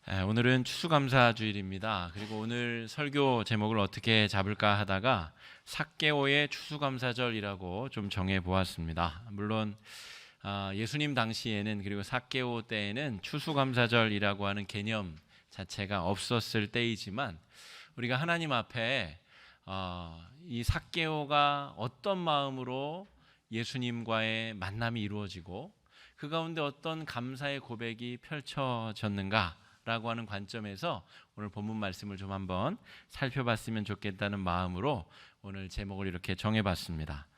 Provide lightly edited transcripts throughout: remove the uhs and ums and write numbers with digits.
오늘은 추수감사주일입니다. 그리고 오늘 설교 제목을 어떻게 잡을까 하다가 삭개오의 추수감사절이라고 좀 정해 보았습니다. 물론 예수님 당시에는 그리고 삭개오 때에는 추수감사절이라고 하는 개념 자체가 없었을 때이지만 우리가 하나님 앞에 이 삭개오가 어떤 마음으로 예수님과의 만남이 이루어지고 그 가운데 어떤 감사의 고백이 펼쳐졌는가 라고 하는 관점에서 오늘 본문 말씀을 좀 한번 살펴봤으면 좋겠다는 마음으로 오늘 제목을 이렇게 정해봤습니다.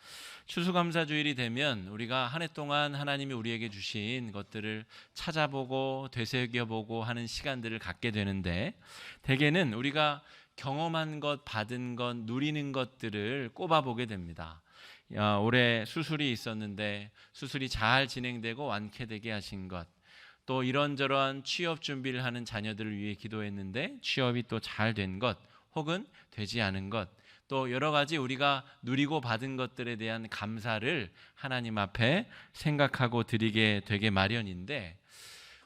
추수감사주일이 되면 우리가 한 해 동안 하나님이 우리에게 주신 것들을 찾아보고 되새겨보고 하는 시간들을 갖게 되는데, 대개는 우리가 경험한 것, 받은 것, 누리는 것들을 꼽아보게 됩니다. 올해 수술이 있었는데 수술이 잘 진행되고 완쾌되게 하신 것, 또 이런저런 취업 준비를 하는 자녀들을 위해 기도했는데 취업이 또 잘 된 것, 혹은 되지 않은 것, 또 여러 가지 우리가 누리고 받은 것들에 대한 감사를 하나님 앞에 생각하고 드리게 되게 마련인데,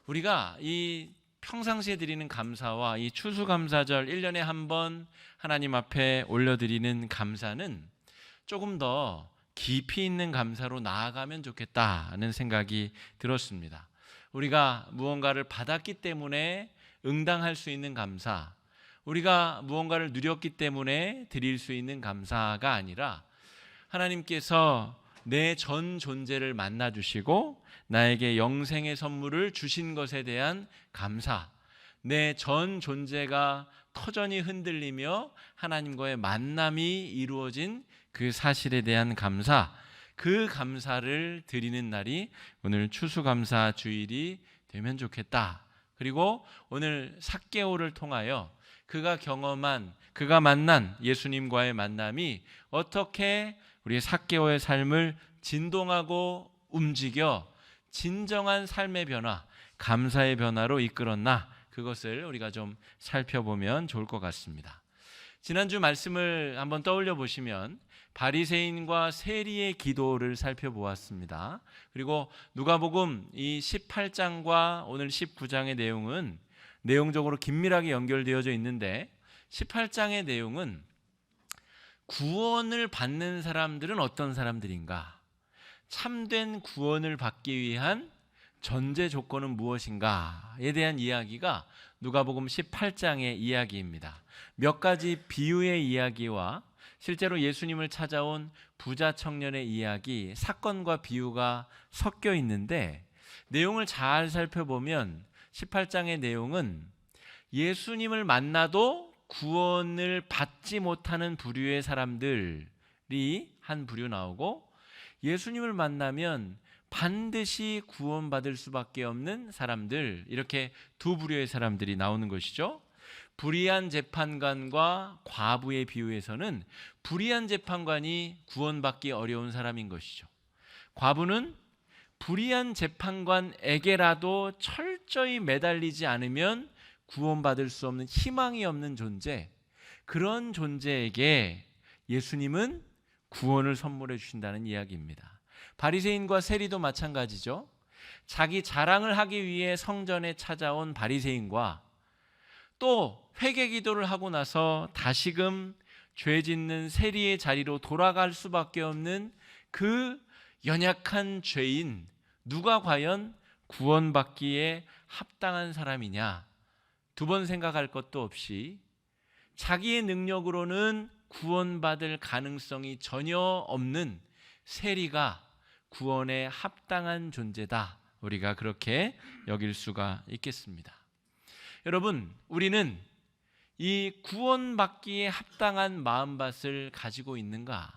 우리가 이 평상시에 드리는 감사와 이 추수감사절 1년에 한 번 하나님 앞에 올려드리는 감사는 조금 더 깊이 있는 감사로 나아가면 좋겠다는 생각이 들었습니다. 우리가 무언가를 받았기 때문에 응당할 수 있는 감사, 우리가 무언가를 누렸기 때문에 드릴 수 있는 감사가 아니라 하나님께서 내 전 존재를 만나주시고 나에게 영생의 선물을 주신 것에 대한 감사, 내 전 존재가 터전히 흔들리며 하나님과의 만남이 이루어진 그 사실에 대한 감사, 그 감사를 드리는 날이 오늘 추수감사 주일이 되면 좋겠다. 그리고 오늘 삭개오를 통하여 그가 경험한, 그가 만난 예수님과의 만남이 어떻게 우리의 삭개오의 삶을 진동하고 움직여 진정한 삶의 변화, 감사의 변화로 이끌었나, 그것을 우리가 좀 살펴보면 좋을 것 같습니다. 지난주 말씀을 한번 떠올려 보시면 바리새인과 세리의 기도를 살펴보았습니다. 그리고 누가복음 이 18장과 오늘 19장의 내용은 내용적으로 긴밀하게 연결되어져 있는데, 18장의 내용은 구원을 받는 사람들은 어떤 사람들인가, 참된 구원을 받기 위한 전제 조건은 무엇인가에 대한 이야기가 누가복음 18장의 이야기입니다. 몇 가지 비유의 이야기와 실제로 예수님을 찾아온 부자 청년의 이야기, 사건과 비유가 섞여 있는데, 내용을 잘 살펴보면 18장의 내용은 예수님을 만나도 구원을 받지 못하는 부류의 사람들이 한 부류 나오고, 예수님을 만나면 반드시 구원받을 수밖에 없는 사람들, 이렇게 두 부류의 사람들이 나오는 것이죠. 불의한 재판관과 과부의 비유에서는 불의한 재판관이 구원받기 어려운 사람인 것이죠. 과부는 불의한 재판관에게라도 철저히 매달리지 않으면 구원받을 수 없는, 희망이 없는 존재, 그런 존재에게 예수님은 구원을 선물해 주신다는 이야기입니다. 바리새인과 세리도 마찬가지죠. 자기 자랑을 하기 위해 성전에 찾아온 바리새인과 또 회개 기도를 하고 나서 다시금 죄 짓는 세리의 자리로 돌아갈 수밖에 없는 그 연약한 죄인, 누가 과연 구원받기에 합당한 사람이냐, 두 번 생각할 것도 없이 자기의 능력으로는 구원받을 가능성이 전혀 없는 세리가 구원에 합당한 존재다, 우리가 그렇게 여길 수가 있겠습니다. 여러분, 우리는 이 구원받기에 합당한 마음밭을 가지고 있는가?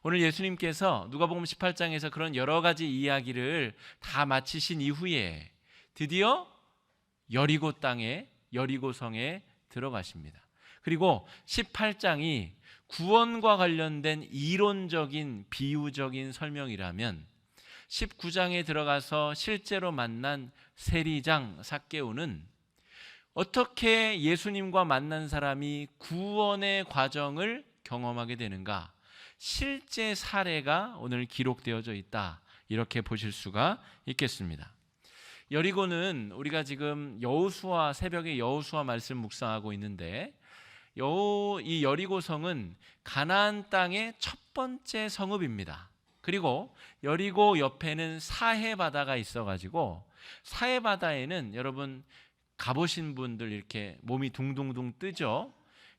오늘 예수님께서 누가복음 18장에서 그런 여러 가지 이야기를 다 마치신 이후에 드디어 여리고 땅에, 여리고성에 들어가십니다. 그리고 18장이 구원과 관련된 이론적인 비유적인 설명이라면 19장에 들어가서 실제로 만난 세리장 삭개오는 어떻게 예수님과 만난 사람이 구원의 과정을 경험하게 되는가, 실제 사례가 오늘 기록되어져 있다, 이렇게 보실 수가 있겠습니다. 여리고는 우리가 지금 여호수아 새벽에 여호수아 말씀 묵상하고 있는데 이 여리고성은 가나안 땅의 첫 번째 성읍입니다. 그리고 여리고 옆에는 사해 바다가 있어가지고 사해 바다에는 여러분 가보신 분들 이렇게 몸이 둥둥둥 뜨죠.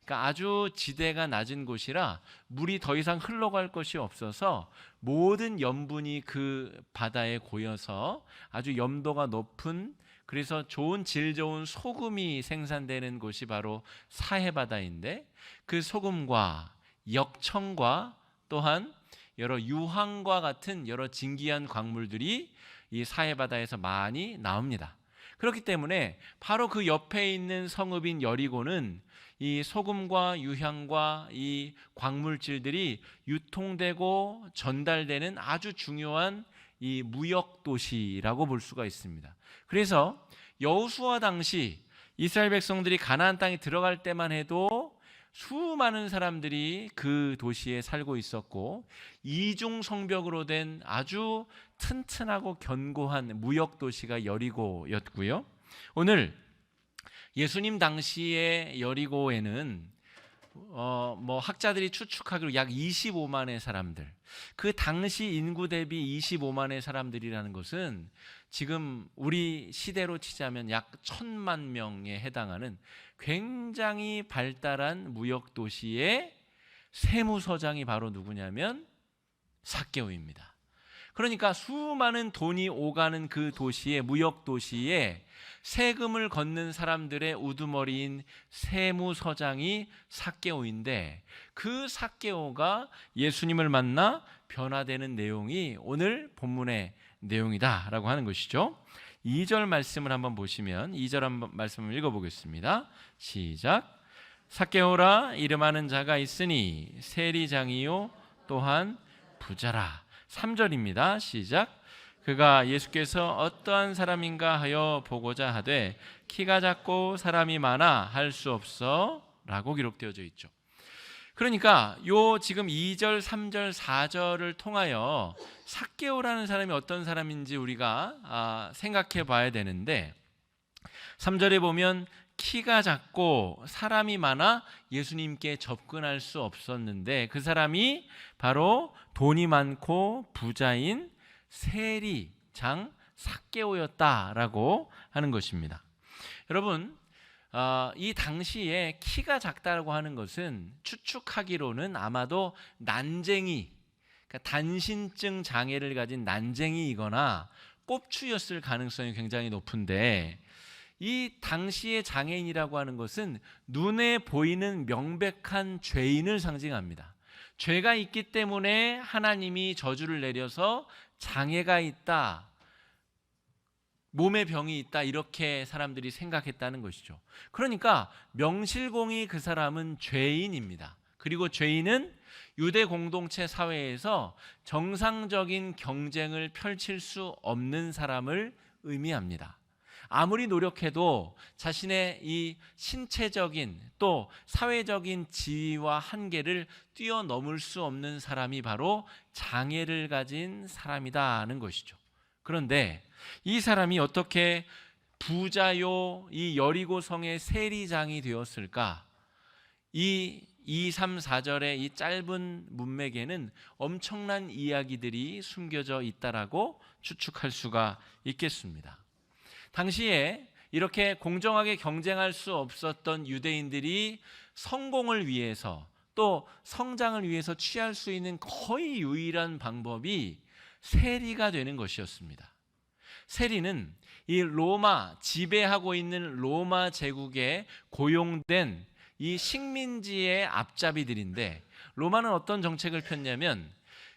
그러니까 아주 지대가 낮은 곳이라 물이 더 이상 흘러갈 것이 없어서 모든 염분이 그 바다에 고여서 아주 염도가 높은, 그래서 좋은 질 좋은 소금이 생산되는 곳이 바로 사해바다인데, 그 소금과 역청과 또한 여러 유황과 같은 여러 진귀한 광물들이 이 사해바다에서 많이 나옵니다. 그렇기 때문에 바로 그 옆에 있는 성읍인 여리고는 이 소금과 유향과 이 광물질들이 유통되고 전달되는 아주 중요한 이 무역 도시라고 볼 수가 있습니다. 그래서 여호수아 당시 이스라엘 백성들이 가나안 땅에 들어갈 때만 해도 수많은 사람들이 그 도시에 살고 있었고, 이중 성벽으로 된 아주 튼튼하고 견고한 무역 도시가 여리고였고요. 오늘 예수님 당시의 여리고에는 학자들이 추측하기로 약 25만의 사람들, 그 당시 인구 대비 25만의 사람들이라는 것은 지금 우리 시대로 치자면 약 1,000만 명에 해당하는 굉장히 발달한 무역 도시의 세무서장이 바로 누구냐면 삭개오입니다. 그러니까 수많은 돈이 오가는 그 도시의 무역 도시에 세금을 걷는 사람들의 우두머리인 세무서장이 삭개오인데, 그 삭개오가 예수님을 만나 변화되는 내용이 오늘 본문의 내용이다라고 하는 것이죠. 2절 말씀을 한번 보시면 2절 말씀을 읽어보겠습니다. 시작. 삭개오라 이름하는 자가 있으니 세리장이요 또한 부자라. 3절입니다. 시작. 그가 예수께서 어떠한 사람인가 하여 보고자 하되 키가 작고 사람이 많아 할 수 없어 라고 기록되어져 있죠. 그러니까 요 지금 2절, 3절, 4절을 통하여 삭개오라는 사람이 어떤 사람인지 우리가 생각해 봐야 되는데, 3절에 보면 키가 작고 사람이 많아 예수님께 접근할 수 없었는데, 그 사람이 바로 돈이 많고 부자인 세리장 삭개오였다라고 하는 것입니다. 여러분, 이 당시에 키가 작다고 하는 것은 추측하기로는 아마도 난쟁이, 그러니까 단신증 장애를 가진 난쟁이이거나 꼽추였을 가능성이 굉장히 높은데, 이 당시의 장애인이라고 하는 것은 눈에 보이는 명백한 죄인을 상징합니다. 죄가 있기 때문에 하나님이 저주를 내려서 장애가 있다, 몸에 병이 있다, 이렇게 사람들이 생각했다는 것이죠. 그러니까 명실공히 그 사람은 죄인입니다. 그리고 죄인은 유대 공동체 사회에서 정상적인 경쟁을 펼칠 수 없는 사람을 의미합니다. 아무리 노력해도 자신의 이 신체적인 또 사회적인 지위와 한계를 뛰어넘을 수 없는 사람이 바로 장애를 가진 사람이다는 것이죠. 그런데 이 사람이 어떻게 부자요 이 여리고성의 세리장이 되었을까? 이 2, 3, 4절의 이 짧은 문맥에는 엄청난 이야기들이 숨겨져 있다라고 추측할 수가 있겠습니다. 당시에 이렇게 공정하게 경쟁할 수 없었던 유대인들이 성공을 위해서 또 성장을 위해서 취할 수 있는 거의 유일한 방법이 세리가 되는 것이었습니다. 세리는 이 로마, 지배하고 있는 로마 제국에 고용된 이 식민지의 앞잡이들인데, 로마는 어떤 정책을 폈냐면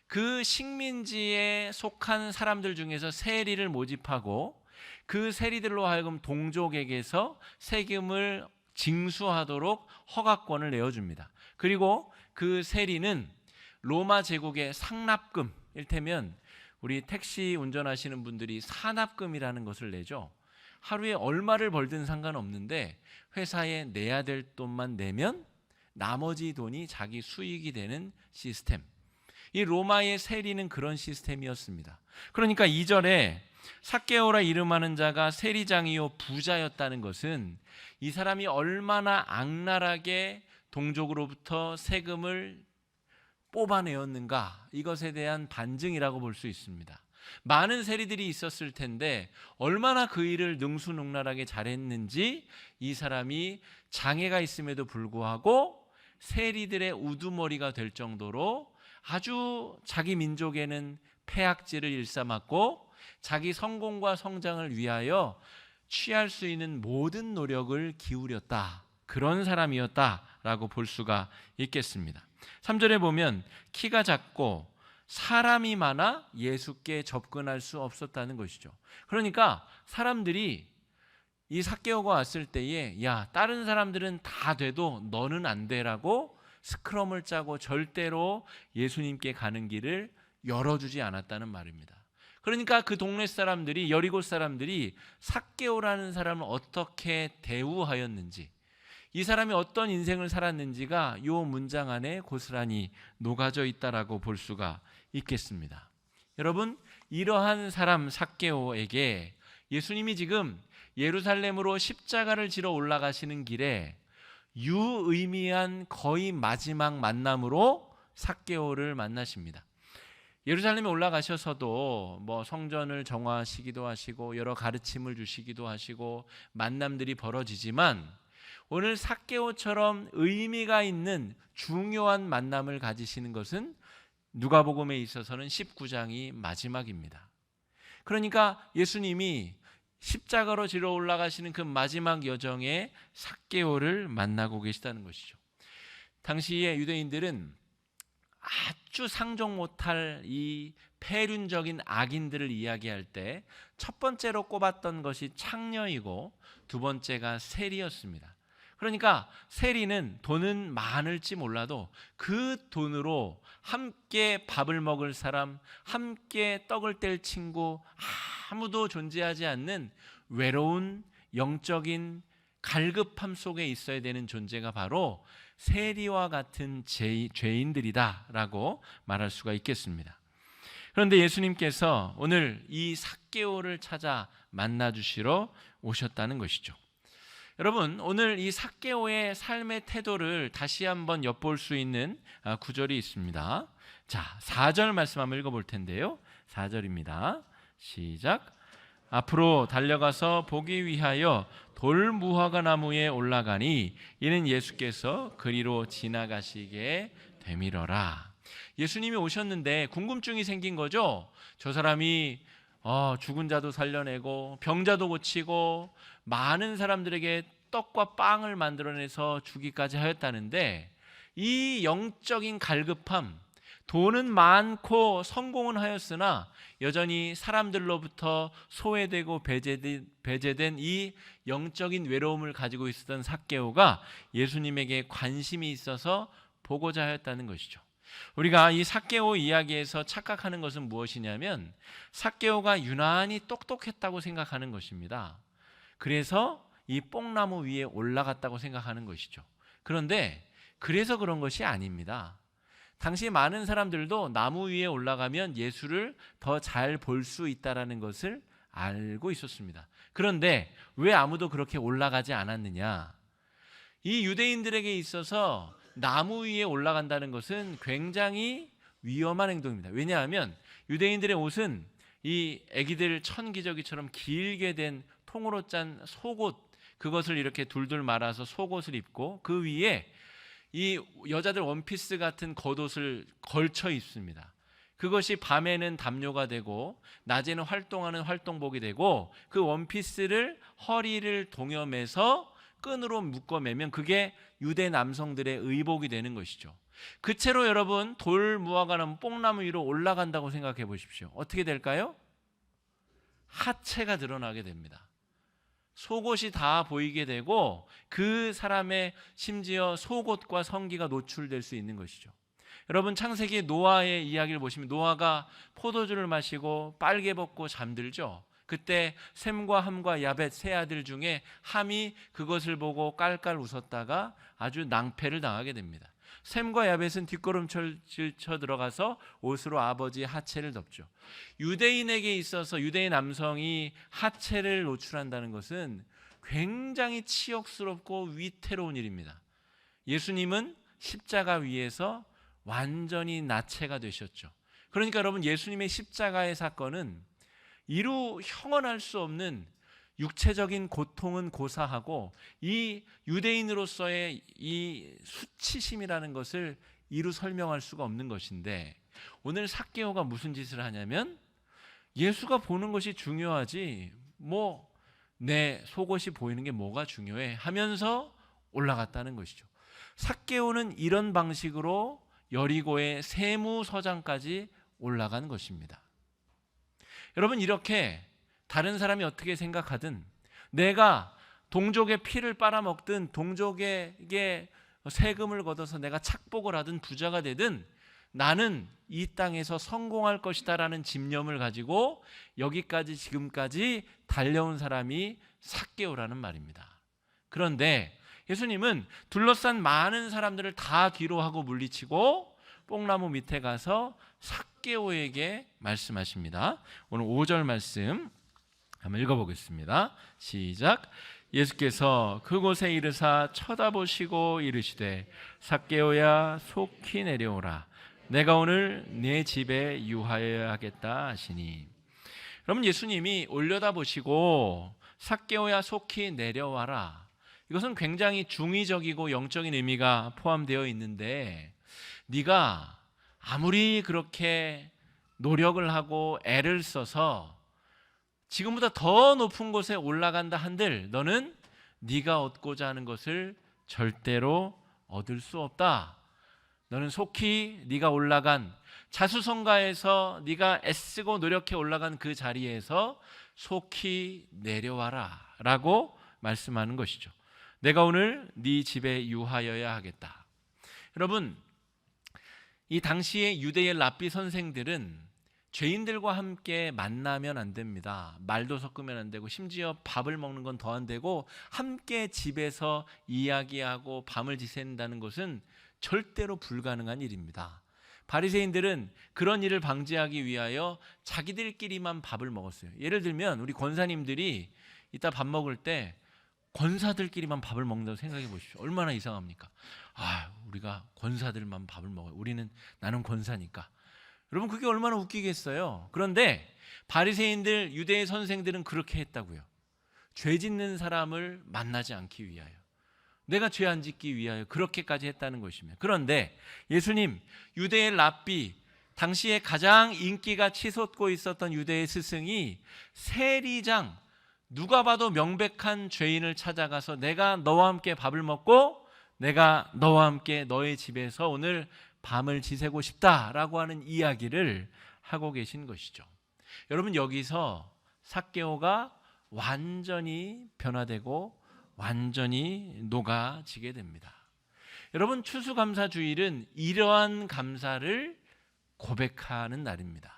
그 식민지에 속한 사람들 중에서 세리를 모집하고 그 세리들로 하여금 동족에게서 세금을 징수하도록 허가권을 내어줍니다. 그리고 그 세리는 로마 제국의 상납금, 일테면 우리 택시 운전하시는 분들이 산납금이라는 것을 내죠. 하루에 얼마를 벌든 상관없는데 회사에 내야 될 돈만 내면 나머지 돈이 자기 수익이 되는 시스템. 이 로마의 세리는 그런 시스템이었습니다. 그러니까 2절에 삭개오라 이름하는 자가 세리장이요 부자였다는 것은 이 사람이 얼마나 악랄하게 동족으로부터 세금을 뽑아내었는가, 이것에 대한 반증이라고 볼 수 있습니다. 많은 세리들이 있었을 텐데 얼마나 그 일을 능수능란하게 잘했는지 이 사람이 장애가 있음에도 불구하고 세리들의 우두머리가 될 정도로 아주 자기 민족에는 폐악질을 일삼았고 자기 성공과 성장을 위하여 취할 수 있는 모든 노력을 기울였다, 그런 사람이었다라고 볼 수가 있겠습니다. 3절에 보면 키가 작고 사람이 많아 예수께 접근할 수 없었다는 것이죠. 그러니까 사람들이 이 삭개오가 왔을 때에 야, 다른 사람들은 다 돼도 너는 안 되라고 스크럼을 짜고 절대로 예수님께 가는 길을 열어주지 않았다는 말입니다. 그러니까 그 동네 사람들이, 여리고 사람들이 삭개오라는 사람을 어떻게 대우하였는지, 이 사람이 어떤 인생을 살았는지가 이 문장 안에 고스란히 녹아져 있다라고 볼 수가 있겠습니다. 여러분, 이러한 사람 삭개오에게 예수님이 지금 예루살렘으로 십자가를 지러 올라가시는 길에 유의미한 거의 마지막 만남으로 삭개오를 만나십니다. 예루살렘에 올라가셔서도 뭐 성전을 정화하시기도 하시고 여러 가르침을 주시기도 하시고 만남들이 벌어지지만 오늘 삭개오처럼 의미가 있는 중요한 만남을 가지시는 것은 누가복음에 있어서는 19장이 마지막입니다. 그러니까 예수님이 십자가로 지러 올라가시는 그 마지막 여정에 삭개오를 만나고 계시다는 것이죠. 당시에 유대인들은 아주 상종 못할 이 폐륜적인 악인들을 이야기할 때 첫 번째로 꼽았던 것이 창녀이고 두 번째가 세리였습니다. 그러니까 세리는 돈은 많을지 몰라도 그 돈으로 함께 밥을 먹을 사람, 함께 떡을 뗄 친구, 아무도 존재하지 않는 외로운 영적인 갈급함 속에 있어야 되는 존재가 바로 세리와 같은 죄인들이다라고 말할 수가 있겠습니다. 그런데 예수님께서 오늘 이 삭개오를 찾아 만나주시러 오셨다는 것이죠. 여러분, 오늘 이 삭개오의 삶의 태도를 다시 한번 엿볼 수 있는 구절이 있습니다. 자, 4절 말씀 한번 읽어볼 텐데요. 4절입니다. 시작. 앞으로 달려가서 보기 위하여 돌무화과 나무에 올라가니 이는 예수께서 그리로 지나가시게 되밀어라. 예수님이 오셨는데 궁금증이 생긴 거죠. 저 사람이 죽은 자도 살려내고 병자도 고치고 많은 사람들에게 떡과 빵을 만들어내서 주기까지 하였다는데 이 영적인 갈급함, 돈은 많고 성공은 하였으나 여전히 사람들로부터 소외되고 배제된 이 영적인 외로움을 가지고 있었던 삭개오가 예수님에게 관심이 있어서 보고자 하였다는 것이죠. 우리가 이 삭개오 이야기에서 착각하는 것은 무엇이냐면 삭개오가 유난히 똑똑했다고 생각하는 것입니다. 그래서 이 뽕나무 위에 올라갔다고 생각하는 것이죠. 그런데 그래서 그런 것이 아닙니다. 당시 많은 사람들도 나무 위에 올라가면 예수를 더 잘 볼 수 있다는 것을 알고 있었습니다. 그런데 왜 아무도 그렇게 올라가지 않았느냐? 이 유대인들에게 있어서 나무 위에 올라간다는 것은 굉장히 위험한 행동입니다. 왜냐하면 유대인들의 옷은 이 아기들 천기저귀처럼 길게 된 통으로 짠 속옷, 그것을 이렇게 둘둘 말아서 속옷을 입고 그 위에 이 여자들 원피스 같은 겉옷을 걸쳐 입습니다. 그것이 밤에는 담요가 되고 낮에는 활동하는 활동복이 되고 그 원피스를 허리를 동여매서 끈으로 묶어매면 그게 유대 남성들의 의복이 되는 것이죠. 그 채로 여러분 돌무화과 나무 뽕나무 위로 올라간다고 생각해 보십시오. 어떻게 될까요? 하체가 드러나게 됩니다. 속옷이 다 보이게 되고 그 사람의 심지어 속옷과 성기가 노출될 수 있는 것이죠. 여러분 창세기 노아의 이야기를 보시면 노아가 포도주를 마시고 빨개 벗고 잠들죠. 그때 셈과 함과 야벳 세 아들 중에 함이 그것을 보고 깔깔 웃었다가 아주 낭패를 당하게 됩니다. 셈과 야벳은 뒷걸음질 쳐 들어가서 옷으로 아버지의 하체를 덮죠. 유대인에게 있어서 유대인 남성이 하체를 노출한다는 것은 굉장히 치욕스럽고 위태로운 일입니다. 예수님은 십자가 위에서 완전히 나체가 되셨죠. 그러니까 여러분, 예수님의 십자가의 사건은 이루 형언할 수 없는 육체적인 고통은 고사하고 이 유대인으로서의 이 수치심이라는 것을 이루 설명할 수가 없는 것인데, 오늘 삭개오가 무슨 짓을 하냐면 예수가 보는 것이 중요하지 뭐 내 속옷이 보이는 게 뭐가 중요해 하면서 올라갔다는 것이죠. 삭개오는 이런 방식으로 여리고의 세무서장까지 올라간 것입니다. 여러분, 이렇게 다른 사람이 어떻게 생각하든, 내가 동족의 피를 빨아먹든 동족에게 세금을 걷어서 내가 착복을 하든 부자가 되든 나는 이 땅에서 성공할 것이다 라는 집념을 가지고 여기까지 지금까지 달려온 사람이 삭개오라는 말입니다. 그런데 예수님은 둘러싼 많은 사람들을 다 뒤로 하고 물리치고 뽕나무 밑에 가서 삭개오에게 말씀하십니다. 오늘 5절 말씀 한번 읽어보겠습니다. 시작. 예수께서 그곳에 이르사 쳐다보시고 이르시되 삭개오야 속히 내려오라. 내가 오늘 내 집에 유하여야 하겠다 하시니. 여러분, 예수님이 올려다보시고 삭개오야 속히 내려와라. 이것은 굉장히 중의적이고 영적인 의미가 포함되어 있는데, 네가 아무리 그렇게 노력을 하고 애를 써서 지금보다 더 높은 곳에 올라간다 한들 너는 네가 얻고자 하는 것을 절대로 얻을 수 없다. 너는 속히 네가 올라간 자수성가에서 네가 애쓰고 노력해 올라간 그 자리에서 속히 내려와라 라고 말씀하는 것이죠. 내가 오늘 네 집에 유하여야 하겠다. 여러분, 이 당시의 유대의 랍비 선생들은 죄인들과 함께 만나면 안 됩니다. 말도 섞으면 안 되고 심지어 밥을 먹는 건 더 안 되고 함께 집에서 이야기하고 밤을 지샌다는 것은 절대로 불가능한 일입니다. 바리새인들은 그런 일을 방지하기 위하여 자기들끼리만 밥을 먹었어요. 예를 들면 우리 권사님들이 이따 밥 먹을 때 권사들끼리만 밥을 먹는다고 생각해 보십시오. 얼마나 이상합니까? 우리가 권사들만 밥을 먹어요. 나는 권사니까. 여러분, 그게 얼마나 웃기겠어요. 그런데 바리새인들, 유대의 선생들은 그렇게 했다고요. 죄 짓는 사람을 만나지 않기 위하여, 내가 죄 안 짓기 위하여 그렇게까지 했다는 것입니다. 그런데 예수님, 유대의 랍비, 당시에 가장 인기가 치솟고 있었던 유대의 스승이 세리장, 누가 봐도 명백한 죄인을 찾아가서 내가 너와 함께 밥을 먹고 내가 너와 함께 너의 집에서 오늘 밤을 지새고 싶다라고 하는 이야기를 하고 계신 것이죠. 여러분, 여기서 삭개오가 완전히 변화되고 완전히 녹아지게 됩니다. 여러분, 추수감사주일은 이러한 감사를 고백하는 날입니다.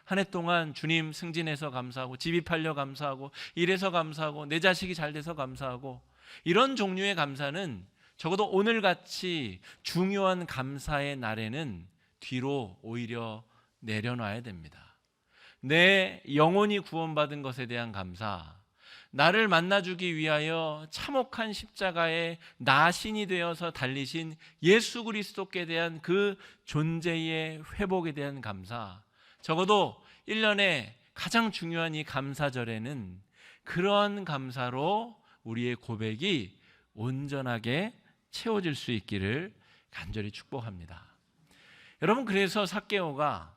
한 해 동안 주님 승진해서 감사하고, 집이 팔려 감사하고, 일해서 감사하고, 내 자식이 잘 돼서 감사하고, 이런 종류의 감사는 적어도 오늘같이 중요한 감사의 날에는 뒤로 오히려 내려놔야 됩니다. 내 영혼이 구원받은 것에 대한 감사, 나를 만나주기 위하여 참혹한 십자가에 나신이 되어서 달리신 예수 그리스도께 대한 그 존재의 회복에 대한 감사, 적어도 1년에 가장 중요한 이 감사절에는 그런 감사로 우리의 고백이 온전하게 채워질 수 있기를 간절히 축복합니다. 여러분, 그래서 삭개오가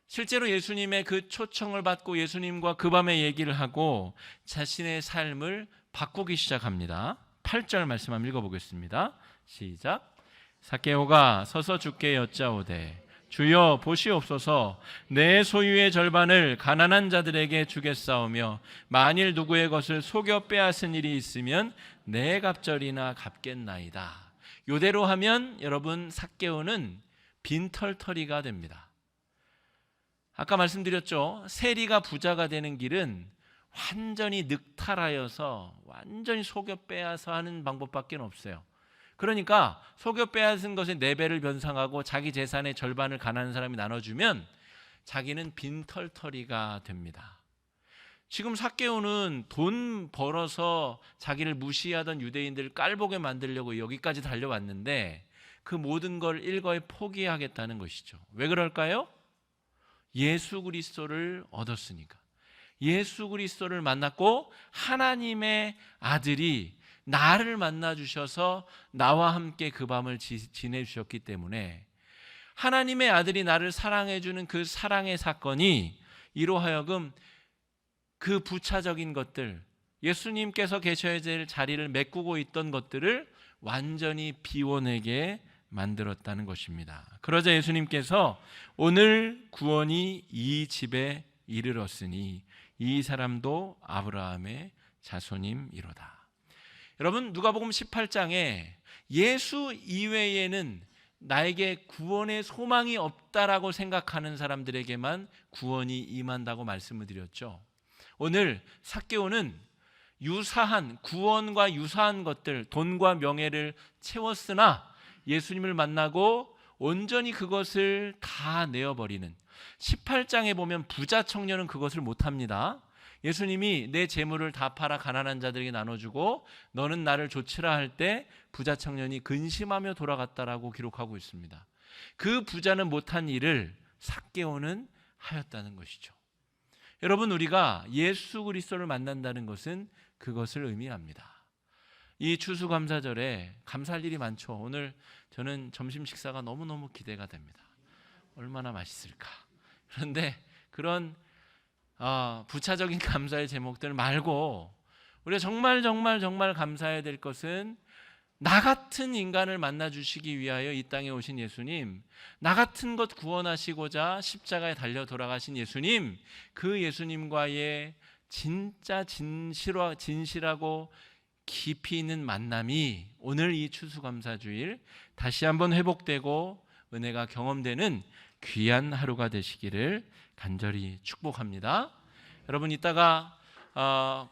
실제로 예수님의 그 초청을 받고 예수님과 그 밤에 얘기를 하고 자신의 삶을 바꾸기 시작합니다. 8절 말씀 한번 읽어보겠습니다. 시작. 삭개오가 서서 주께 여짜오되 주여 보시옵소서, 내 소유의 절반을 가난한 자들에게 주겠사오며 만일 누구의 것을 속여 빼앗은 일이 있으면 내 갑절이나 갚겠나이다. 이대로 하면 여러분, 삭개오는 빈털터리가 됩니다. 아까 말씀드렸죠. 세리가 부자가 되는 길은 완전히 늑탈하여서 완전히 속여 빼앗아 하는 방법밖에 없어요. 그러니까 속여 빼앗은 것의 4배를 변상하고 자기 재산의 절반을 가난한 사람이 나눠주면 자기는 빈털터리가 됩니다. 지금 삭개오는 돈 벌어서 자기를 무시하던 유대인들을 깔보게 만들려고 여기까지 달려왔는데 그 모든 걸 일거에 포기하겠다는 것이죠. 왜 그럴까요? 예수 그리스도를 얻었으니까. 예수 그리스도를 만났고 하나님의 아들이 나를 만나 주셔서 나와 함께 그 밤을 지내주셨기 때문에 하나님의 아들이 나를 사랑해 주는 그 사랑의 사건이 이로 하여금 그 부차적인 것들, 예수님께서 계셔야 될 자리를 메꾸고 있던 것들을 완전히 비워내게 만들었다는 것입니다. 그러자 예수님께서 오늘 구원이 이 집에 이르렀으니 이 사람도 아브라함의 자손임이로다. 여러분, 누가복음 18장에 예수 이외에는 나에게 구원의 소망이 없다라고 생각하는 사람들에게만 구원이 임한다고 말씀을 드렸죠. 오늘 삭개오는 유사한 구원과 유사한 것들, 돈과 명예를 채웠으나 예수님을 만나고 온전히 그것을 다 내어버리는, 18장에 보면 부자 청년은 그것을 못합니다. 예수님이 내 재물을 다 팔아 가난한 자들에게 나눠주고 너는 나를 좇으라 할 때 부자 청년이 근심하며 돌아갔다라고 기록하고 있습니다. 그 부자는 못한 일을 삭개오는 하였다는 것이죠. 여러분, 우리가 예수 그리스도를 만난다는 것은 그것을 의미합니다. 이 추수감사절에 감사할 일이 많죠. 오늘 저는 점심 식사가 너무너무 기대가 됩니다. 얼마나 맛있을까. 그런데 그런 부차적인 감사의 제목들 말고 우리가 정말 감사해야 될 것은 나 같은 인간을 만나 주시기 위하여 이 땅에 오신 예수님, 나 같은 것 구원하시고자 십자가에 달려 돌아가신 예수님, 그 예수님과의 진짜 진실하고 깊이 있는 만남이 오늘 이 추수감사주일 다시 한번 회복되고 은혜가 경험되는 귀한 하루가 되시기를 간절히 축복합니다. 여러분, 이따가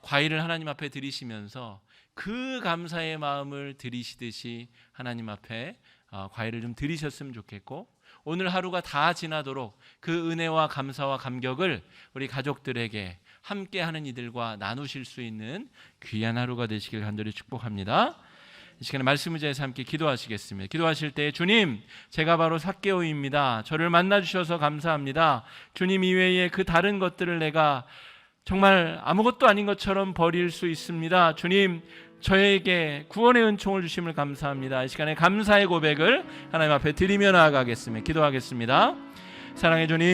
과일을 하나님 앞에 드리시면서 그 감사의 마음을 드리시듯이 하나님 앞에 과일을 좀 드리셨으면 좋겠고, 오늘 하루가 다 지나도록 그 은혜와 감사와 감격을 우리 가족들에게 함께하는 이들과 나누실 수 있는 귀한 하루가 되시길 간절히 축복합니다. 이 시간에 말씀 의지해서 함께 기도하시겠습니다. 기도하실 때 주님, 제가 바로 삭개오입니다. 저를 만나주셔서 감사합니다. 주님 이외에 그 다른 것들을 내가 정말 아무것도 아닌 것처럼 버릴 수 있습니다. 주님, 저에게 구원의 은총을 주심을 감사합니다. 이 시간에 감사의 고백을 하나님 앞에 드리며 나아가겠습니다. 기도하겠습니다. 사랑해 주님,